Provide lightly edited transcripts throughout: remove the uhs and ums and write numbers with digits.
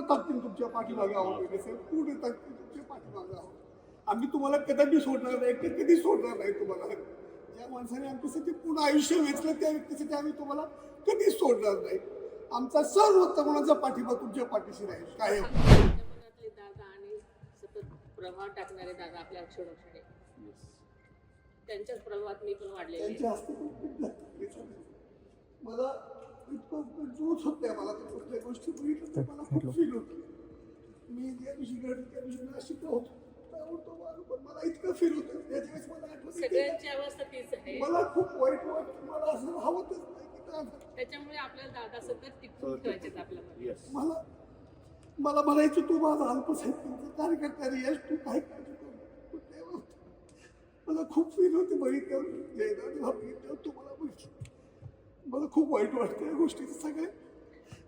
ताकदीने तुमच्या पाठीमागे आहोत वगैरे साहेब, पूर्ण ताकदीने तुमच्या पाठीमागे आहोत. आम्ही तुम्हाला कदापि सोडणार नाही, कधी सोडणार नाही तुम्हाला. ज्या माणसाने आमच्यासाठी पूर्ण आयुष्य वेचलं त्या व्यक्तीसाठी आम्ही तुम्हाला कधीच सोडणार नाही. आमचा सर्वोत्तमाचा पाठिंबा तुमच्या पाठीशी राहील कायम. मनातले दादा आणि सतत प्रभाव टाकणारे दादा आपल्या क्षणोक्षणी, त्यांच्याच प्रभावात मी पण वाढलेले आहे. त्यांच्या हस्ते पण खूप झालं. मला इतकं जोश होत नाही. मला त्या कुठल्या गोष्टी बघितलं तर मला खूप फील होतं. मी ज्या दिवशी घडलं त्या दिवशी नाशिकला होतो, पण मला इतकं फील होतं. त्याच्यावेळेस मला आठवतं सगळ्यांची अवस्था तीच आहे. मला खूप वाईट वाटतं. मला असं हवतच नाही की दादा. त्याच्यामुळे आपल्याला दादा सतत टिकवून ठेवायचे आपल्यामध्ये. मला म्हणायचं तू माझा अल्पसाहित्याचा कार्यकर्ता रे, यश तू काय काळजी करू. तेव्हा मला खूप फील होते बघितल्यावर. जयदादा बघितल्यावर तुम्हाला बघितलं मला खूप वाईट वाटतं या गोष्टीचं सगळ्या.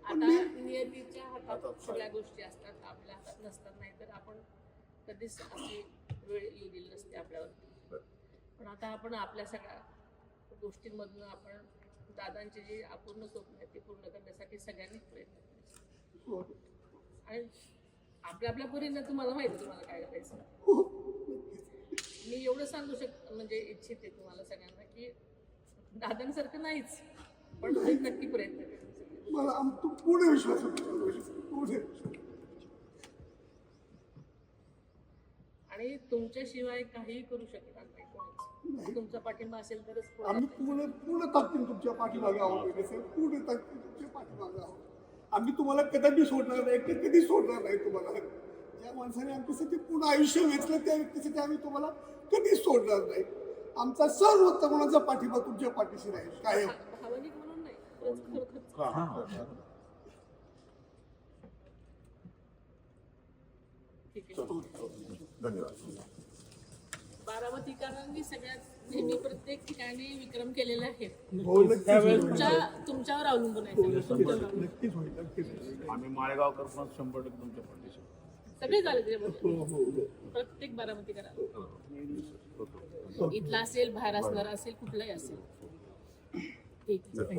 आता नियतीच्या हातात सगळ्या गोष्टी असतात, आपल्या हातात नसतात. नाही तर आपण कधीच अशी वेळ येऊ दिली नसते आपल्यावरती. पण आता आपण आपल्या सगळ्या गोष्टींमधून आपण दादांची जी अपूर्ण स्वप्न आहे ती पूर्ण करण्यासाठी सगळ्यांनीच प्रयत्न करायचे. आणि आपल्या आपल्या परीनं तुम्हाला माहिती तुम्हाला काय करायचं. मी एवढं सांगू म्हणजे इच्छिते तुम्हाला सगळ्यांना की दादांसारखं नाहीच, पण नक्की प्रयत्न करायचे. मला पूर्ण विश्वास होतो. आणि तुमच्याशिवाय काहीही करू शकणार नाही कोणीच. तुमचा पाठिंबा असेल तरच पुढे आम्ही पूर्ण ताकदीने तुमच्या पाठीमागे आहोत वगैरे साहेब, पूर्ण ताकदीने तुमच्या पाठीमागे आहोत. आम्ही तुम्हाला कदापि सोडणार नाही, कधी सोडणार नाही तुम्हाला. ज्या माणसाने आमच्यासाठी पूर्ण आयुष्य वेचलं त्या व्यक्तीसाठी आम्ही तुम्हाला कधीच सोडणार नाही. आमचा सर्वोत्तमाचा पाठिंबा तुमच्या पाठीशी राहील कायम. भावनिक म्हणून नाही, खरोखर. ठीक आहे. धन्यवाद. बारामतीकरांनी सगळ्यात नेहमी प्रत्येक ठिकाणी विक्रम केलेले आहेत. तुमच्यावर अवलंबून आहे. नक्कीच होईल, नक्कीच होईल. आम्ही माळेगावकर पण 100% तुमच्या पाठीशी. सगळे झाले त्याच्यामध्ये. प्रत्येक बारामतीकरांना इथला असेल, बाहेर असणारा असेल, कुठलाही असेल. ठीक आहे.